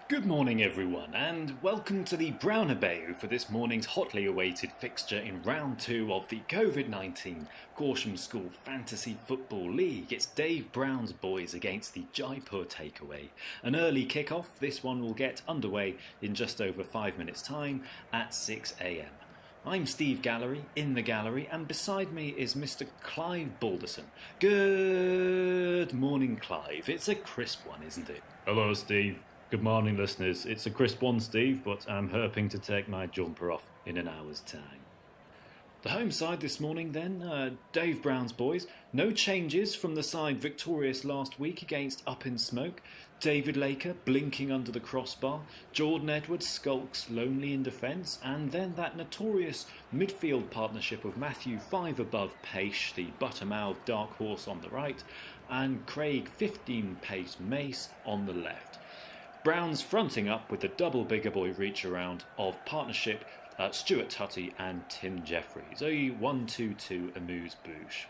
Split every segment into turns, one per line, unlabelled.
Good morning everyone and welcome to the Brown Abayou for this morning's hotly awaited fixture in round 2 of the COVID-19 Corsham School Fantasy Football League. It's Dave Brown's boys against the Jaipur Takeaway. An early kick-off, this one will get underway in just over 5 minutes time at 6 a.m. I'm Steve Gallery, in the gallery, and beside me is Mr. Clive Balderson. Good morning, Clive. It's a crisp one, isn't it?
Hello, Steve. Good morning, listeners. It's a crisp one, Steve, but I'm hoping to take my jumper off in an hour's time.
The home side this morning then, Dave Brown's boys. No changes from the side victorious last week against Up in Smoke. David Laker blinking under the crossbar. Jordan Edwards skulks lonely in defence. And then that notorious midfield partnership of Matthew 5 above Pace, the buttermouth dark horse on the right, and Craig 15 pace Mace on the left. Brown's fronting up with the double bigger boy reach around of partnership Stuart Tutty and Tim Jeffries. 1-2-2 amuse-bouche.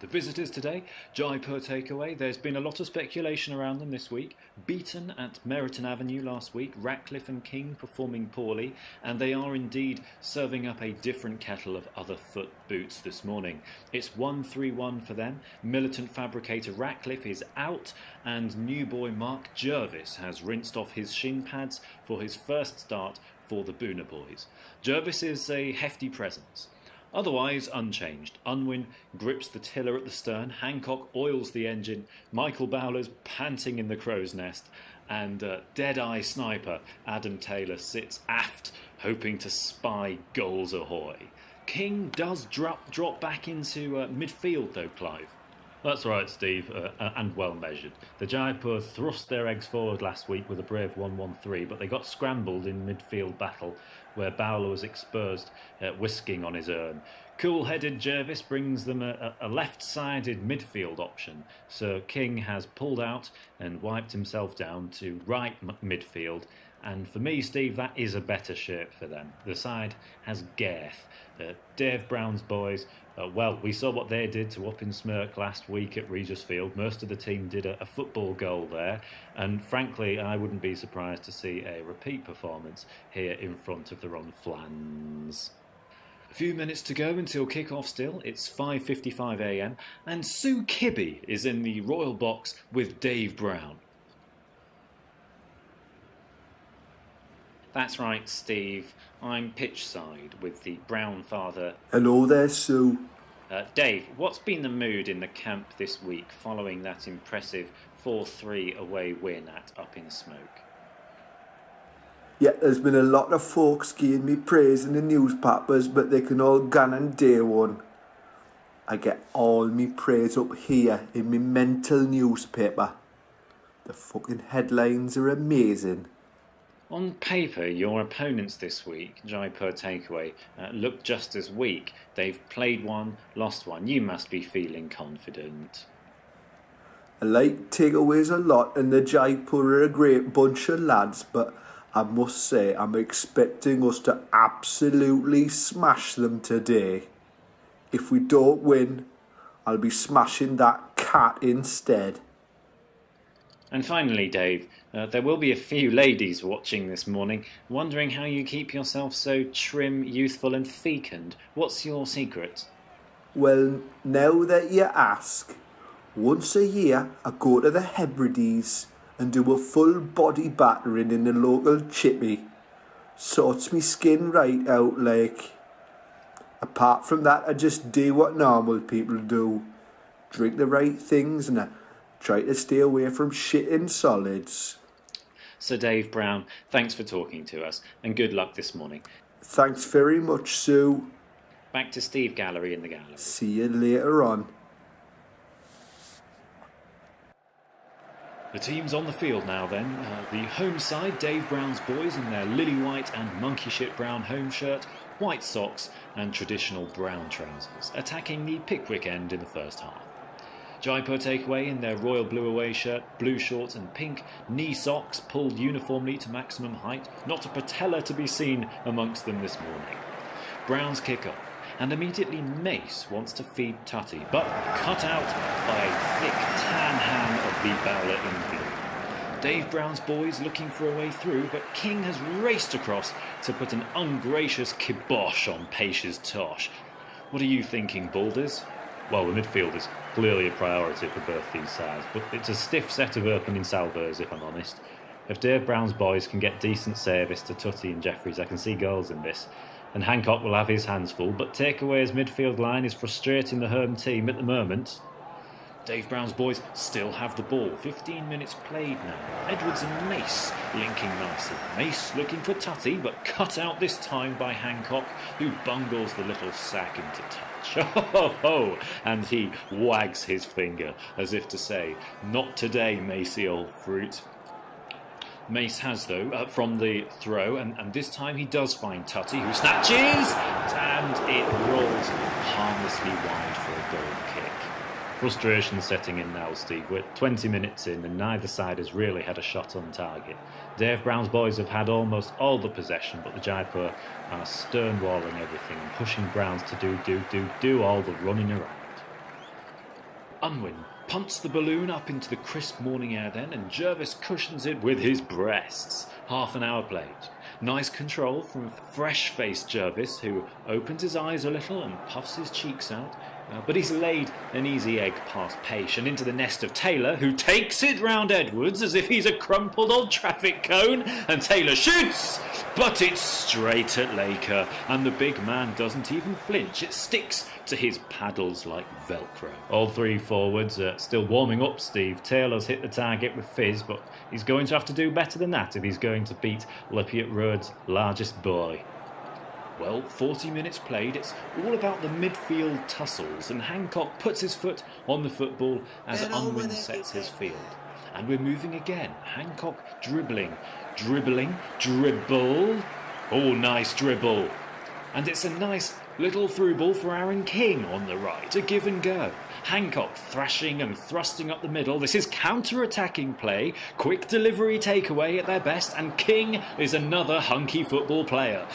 The visitors today, Jaipur Takeaway. There's been a lot of speculation around them this week. Beaten at Meriton Avenue last week, Ratcliffe and King performing poorly, and they are indeed serving up a different kettle of other foot boots this morning. It's 1-3-1 for them. Militant fabricator Ratcliffe is out, and new boy Mark Jervis has rinsed off his shin pads for his first start for the Boona boys. Jervis is a hefty presence. Otherwise unchanged. Unwin grips the tiller at the stern, Hancock oils the engine, Michael Bowler's panting in the crow's nest, and dead-eye sniper Adam Taylor sits aft, hoping to spy goals ahoy. King does drop back into midfield though, Clive.
That's right, Steve, and well measured. The Jaipur thrust their eggs forward last week with a brave 1-1-3, but they got scrambled in midfield battle where Bowler was exposed, whisking on his urn. Cool-headed Jervis brings them a left-sided midfield option, so King has pulled out and wiped himself down to right midfield. And for me, Steve, that is a better shape for them. The side has girth. Dave Brown's boys, well, we saw what they did to Up in Smirk last week at Regis Field. Most of the team did a football goal there. And frankly, I wouldn't be surprised to see a repeat performance here in front of the Ron Flans.
A few minutes to go until kick-off still. It's 5:55 a.m. and Sue Kibbe is in the royal box with Dave Brown. That's right, Steve. I'm pitch side with the Brown father.
Hello there, Sue.
Dave, what's been the mood in the camp this week following that impressive 4-3 away win at Up in Smoke?
Yeah, there's been a lot of folks giving me praise in the newspapers, but they can all gun and day one. I get all me praise up here in me mental newspaper. The fucking headlines are amazing.
On paper, your opponents this week, Jaipur Takeaway, look just as weak. They've played one, lost one. You must be feeling confident.
I like takeaways a lot, and the Jaipur are a great bunch of lads, but I must say I'm expecting us to absolutely smash them today. If we don't win, I'll be smashing that cat instead.
And finally, Dave, there will be a few ladies watching this morning, wondering how you keep yourself so trim, youthful and fecund. What's your secret?
Well, now that you ask, once a year I go to the Hebrides and do a full body battering in the local chippy. Sorts me skin right out like. Apart from that, I just do what normal people do. Drink the right things and I try to stay away from shitting solids.
Sir Dave Brown, thanks for talking to us and good luck this morning.
Thanks very much, Sue.
Back to Steve Gallery in the gallery.
See you later on.
The team's on the field now then. The home side, Dave Brown's boys in their lily white and monkey shit brown home shirt, white socks and traditional brown trousers, attacking the Pickwick end in the first half. Jaipur Takeaway in their royal blue away shirt, blue shorts and pink knee socks pulled uniformly to maximum height, not a patella to be seen amongst them this morning. Brown's kick off, and immediately Mace wants to feed Tutty, but cut out by a thick tan hand of the Bowler in blue. Dave Brown's boys looking for a way through, but King has raced across to put an ungracious kibosh on Paish's tosh. What are you thinking, Boulders?
Well, the midfield is clearly a priority for both these sides, but it's a stiff set of opening salvos, if I'm honest. If Dave Brown's boys can get decent service to Tutty and Jeffries, I can see goals in this. And Hancock will have his hands full, but Takeaway's midfield line is frustrating the home team at the moment.
Dave Brown's boys still have the ball. 15 minutes played now. Edwards and Mace linking nicely. Mace looking for Tutty, but cut out this time by Hancock, who bungles the little sack into touch. Oh, and he wags his finger, as if to say, "Not today, Macey, old fruit." Mace has, though, from the throw, and this time he does find Tutty, who snatches, and it rolls harmlessly wide for a goal kick.
Frustration setting in now, Steve. We're 20 minutes in and neither side has really had a shot on target. Dave Brown's boys have had almost all the possession, but the Jaipur are stonewalling everything and pushing Browns to do all the running around.
Unwin punts the balloon up into the crisp morning air then, and Jervis cushions it with his breasts. Half an hour played. Nice control from fresh-faced Jervis, who opens his eyes a little and puffs his cheeks out. But he's laid an easy egg past Paish and into the nest of Taylor, who takes it round Edwards as if he's a crumpled old traffic cone, and Taylor shoots, but it's straight at Laker, and the big man doesn't even flinch. It sticks to his paddles like Velcro.
All three forwards are still warming up, Steve. Taylor's hit the target with fizz, but he's going to have to do better than that if he's going to beat Lippiat Road's largest boy.
Well, 40 minutes played, it's all about the midfield tussles, and Hancock puts his foot on the football as Unwin sets his field. And we're moving again. Hancock dribbling. Dribble. Oh, nice dribble. And it's a nice little through ball for Aaron King on the right, a give and go. Hancock thrashing and thrusting up the middle. This is counter-attacking play, quick delivery takeaway at their best, and King is another hunky footballer.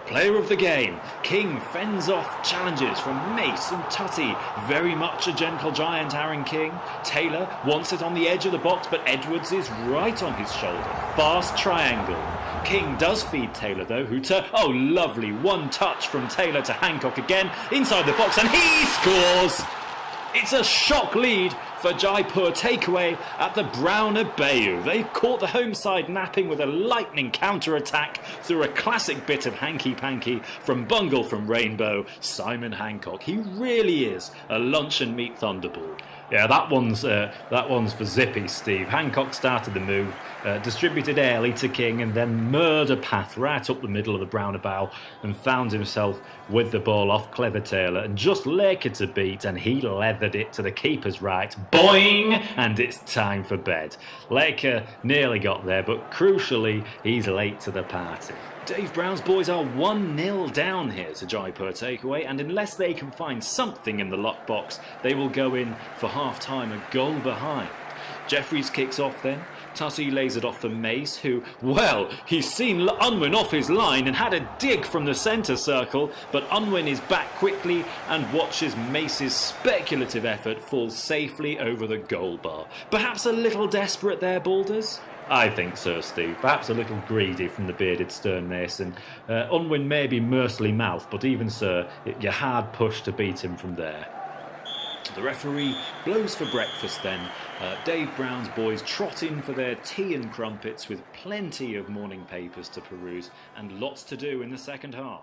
Player of the game. King fends off challenges from Mace and Tutty. Very much a gentle giant, Aaron King. Taylor wants it on the edge of the box, but Edwards is right on his shoulder. Fast triangle. King does feed Taylor though, oh lovely, one touch from Taylor to Hancock again, inside the box, and he scores! It's a shock lead for Jaipur takeaway at the Brown Bayou. They've caught the home side napping with a lightning counter-attack through a classic bit of hanky-panky from Bungle from Rainbow, Simon Hancock. He really is a lunch and meat thunderbolt.
Yeah, that one's for Zippy, Steve. Hancock started the move, distributed early to King, and then murdered a path right up the middle of the Browner bow and found himself with the ball off clever Taylor and just Laker to beat, and he leathered it to the keeper's right. Boing! And it's time for bed. Laker nearly got there, but crucially, he's late to the party.
Dave Brown's boys are 1-0 down here to Jaipur takeaway, and unless they can find something in the lockbox, they will go in for half-time a goal behind. Jeffries kicks off then. Tutty lays it off for Mace, who, well, he's seen Unwin off his line and had a dig from the centre circle, but Unwin is back quickly and watches Mace's speculative effort fall safely over the goal bar. Perhaps a little desperate there, Boulders?
I think so, Steve. Perhaps a little greedy from the bearded stonemason. Unwin may be mercilessly mouthed, but even so, you're hard pushed to beat him from there.
The referee blows for breakfast then. Dave Brown's boys trot in for their tea and crumpets with plenty of morning papers to peruse and lots to do in the second half.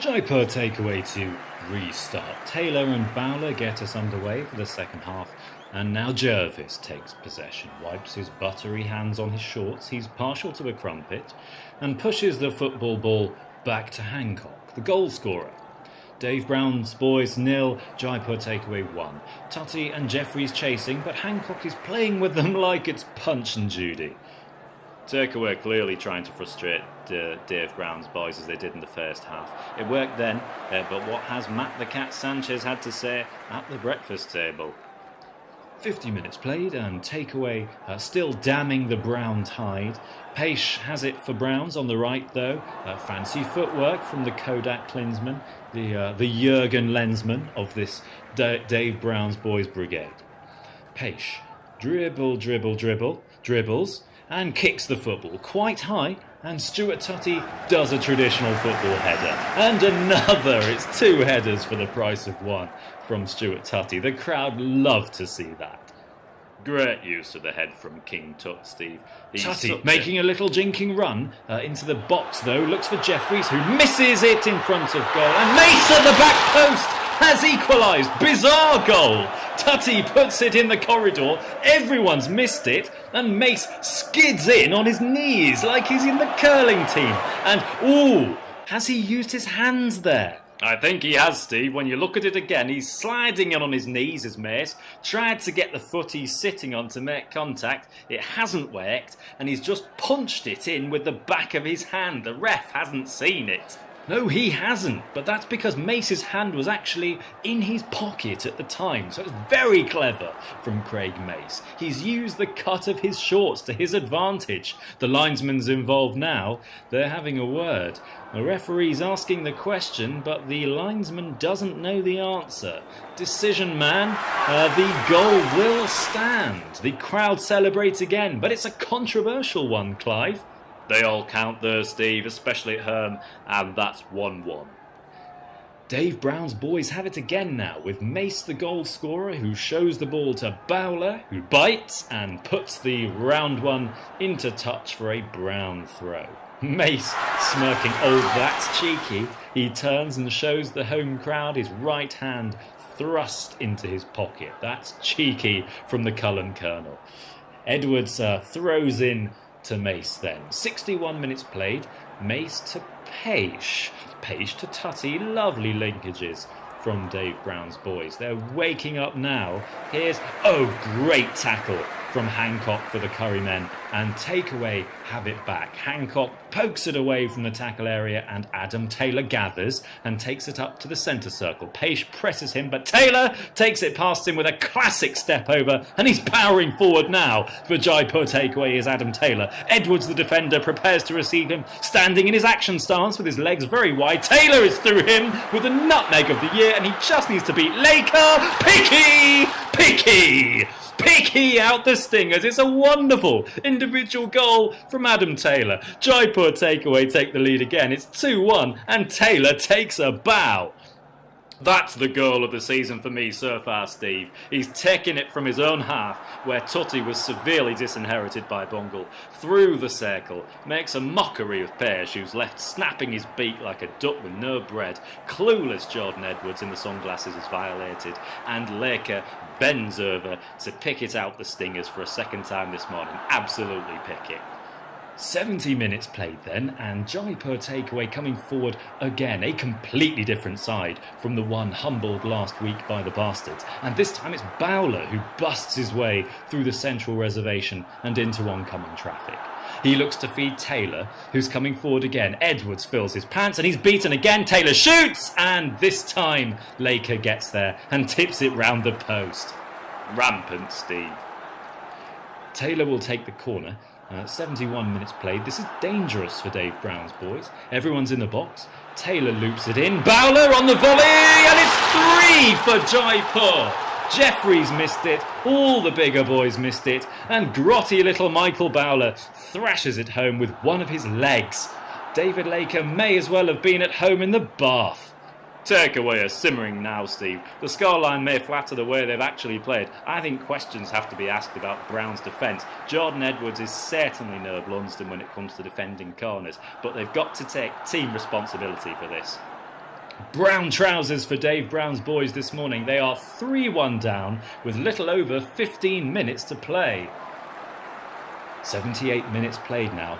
Jaipur takeaway to restart. Taylor and Bowler get us underway for the second half, and now Jervis takes possession, wipes his buttery hands on his shorts, he's partial to a crumpet, and pushes the football ball back to Hancock, the goal scorer. Dave Brown's boys 0, Jaipur takeaway 1. Tutty and Jeffries chasing, but Hancock is playing with them like it's Punch and Judy. Takeaway clearly trying to frustrate Dave Brown's boys as they did in the first half. It worked then, but what has Matt the Cat Sanchez had to say at the breakfast table?
50 minutes played and takeaway still damning the Brown tide. Paish has it for Browns on the right though. Fancy footwork from the Kodak Klinsman, the Jurgen Lensman of this Dave Brown's boys brigade. Paish dribbles and kicks the football quite high, and Stuart Tutty does a traditional football header. And another, it's 2 headers for the price of 1 from Stuart Tutty. The crowd love to see that.
Great use of the head from King Tut, Steve.
Tutty making a little jinking run into the box though, looks for Jeffries who misses it in front of goal, and Mace at the back post has equalised. Bizarre goal. Tutty puts it in the corridor, everyone's missed it, and Mace skids in on his knees like he's in the curling team. And has he used his hands there?
I think he has, Steve. When you look at it again, he's sliding in on his knees, as Mace. Tried to get the foot he's sitting on to make contact. It hasn't worked, and he's just punched it in with the back of his hand. The ref hasn't seen it.
No, he hasn't, but that's because Mace's hand was actually in his pocket at the time, so it's very clever from Craig Mace. He's used the cut of his shorts to his advantage. The linesman's involved now. They're having a word. The referee's asking the question, but the linesman doesn't know the answer. Decision man, the goal will stand. The crowd celebrates again, but it's a controversial one, Clive.
They all count there, Steve, especially at home, and that's 1-1.
Dave Brown's boys have it again now, with Mace the goal scorer who shows the ball to Bowler, who bites and puts the round one into touch for a Brown throw. Mace smirking, that's cheeky. He turns and shows the home crowd his right hand thrust into his pocket. That's cheeky from the Cullen Colonel. Edwards throws in to Mace then. 61 minutes played. Mace to Paish. Paish to Tutty. Lovely linkages from Dave Brown's boys. They're waking up now. Here's, great tackle from Hancock for the Curry men, and takeaway have it back. Hancock pokes it away from the tackle area, and Adam Taylor gathers and takes it up to the centre circle. Paish presses him, but Taylor takes it past him with a classic step over, and he's powering forward now. For Jaipur takeaway is Adam Taylor. Edwards, the defender, prepares to receive him, standing in his action stance with his legs very wide. Taylor is through him with the nutmeg of the year, and he just needs to beat Laker. Picky out the stingers. It's a wonderful individual goal from Adam Taylor. Jaipur takeaway take the lead again. It's 2-1 and Taylor takes a bow.
That's the goal of the season for me so far, Steve. He's taken it from his own half, where Tutty was severely disinherited by Bungle, through the circle, makes a mockery of Paish, who's left snapping his beak like a duck with no bread. Clueless Jordan Edwards in the sunglasses is violated, and Laker bends over to pick it out the stingers for a second time this morning. Absolutely pick it.
70 minutes played then, and Jaipur takeaway coming forward again, a completely different side from the one humbled last week by the Bastards. And this time it's Bowler who busts his way through the central reservation and into oncoming traffic. He looks to feed Taylor, who's coming forward again. Edwards fills his pants and he's beaten again. Taylor shoots, and this time Laker gets there and tips it round the post.
Rampant, Steve.
Taylor will take the corner. 71 minutes played. This is dangerous for Dave Brown's boys. Everyone's in the box. Taylor loops it in. Bowler on the volley, and it's 3 for Jaipur. Jeffries missed it. All the bigger boys missed it. And grotty little Michael Bowler thrashes it home with one of his legs. David Laker may as well have been at home in the bath.
Takeaway is simmering now, Steve. The scoreline may flatter the way they've actually played. I think questions have to be asked about Brown's defence. Jordan Edwards is certainly no Blunsdon when it comes to defending corners, but they've got to take team responsibility for this.
Brown trousers for Dave Brown's boys this morning. They are 3-1 down with little over 15 minutes to play. 78 minutes played now.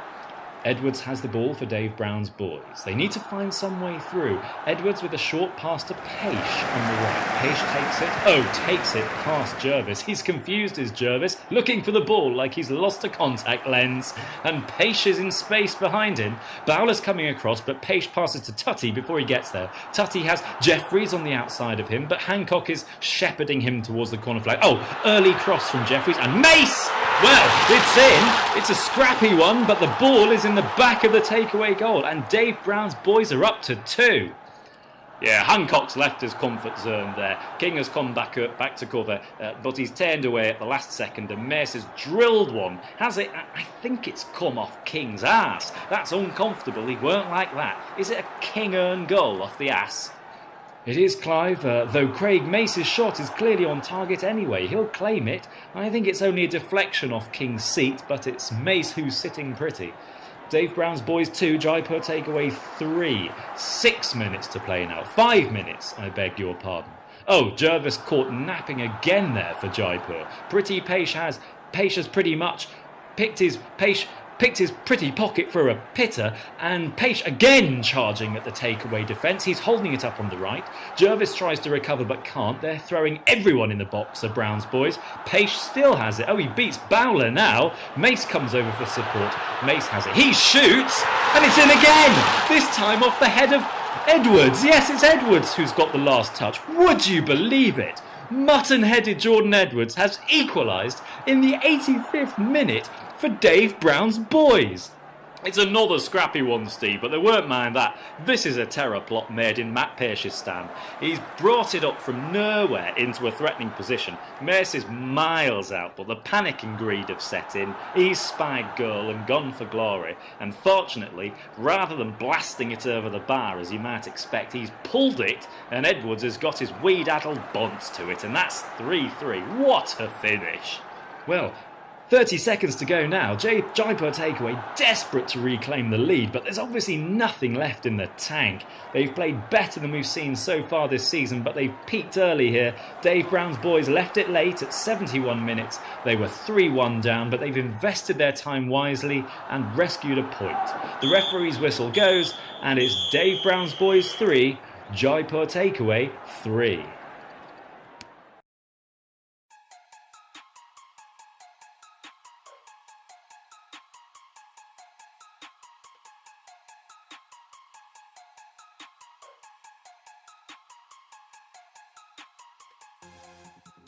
Edwards has the ball for Dave Brown's boys. They need to find some way through. Edwards with a short pass to Paish on the right. Paish takes it past Jervis. He's confused as Jervis, looking for the ball like he's lost a contact lens. And Paish is in space behind him. Bowler's coming across, but Paish passes to Tutty before he gets there. Tutty has Jeffries on the outside of him, but Hancock is shepherding him towards the corner flag. Early cross from Jeffries, and Mace! Well, it's in. It's a scrappy one, but the ball is in the back of the takeaway goal, and Dave Brown's boys are up to 2. Yeah, Hancock's left his comfort zone there. King has come back to cover, but he's turned away at the last second, and Mace has drilled one. Has it? I think it's come off King's ass. That's uncomfortable. He weren't like that. Is it a King-earned goal off the ass? It is, Clive, though Craig Mace's shot is clearly on target anyway. He'll claim it. I think it's only a deflection off King's seat, but it's Mace who's sitting pretty. Dave Brown's boys 2, Jaipur takeaway 3. 6 minutes to play now. 5 minutes, I beg your pardon. Jervis caught napping again there for Jaipur. Paish has pretty much picked his pretty pocket for a pitter, and Paish again charging at the takeaway defence. He's holding it up on the right. Jervis tries to recover but can't. They're throwing everyone in the box, the Browns boys. Paish still has it. He beats Bowler now. Mace comes over for support. Mace has it. He shoots, and it's in again! This time off the head of Edwards. Yes, it's Edwards who's got the last touch. Would you believe it? Mutton-headed Jordan Edwards has equalised in the 85th minute for Dave Brown's boys. It's another scrappy one, Steve, but they won't mind that. This is a terror plot made in Matt Paish's stand. He's brought it up from nowhere into a threatening position. Mace is miles out, but the panic and greed have set in. He's spied goal and gone for glory. And fortunately, rather than blasting it over the bar as you might expect, he's pulled it, and Edwards has got his weed-addled bunt to it, and that's 3-3. What a finish! Well, 30 seconds to go now. Jaipur takeaway desperate to reclaim the lead, but there's obviously nothing left in the tank. They've played better than we've seen so far this season, but they've peaked early here. Dave Brown's boys left it late at 71 minutes. They were 3-1 down, but they've invested their time wisely and rescued a point. The referee's whistle goes, and it's Dave Brown's boys 3, Jaipur takeaway 3.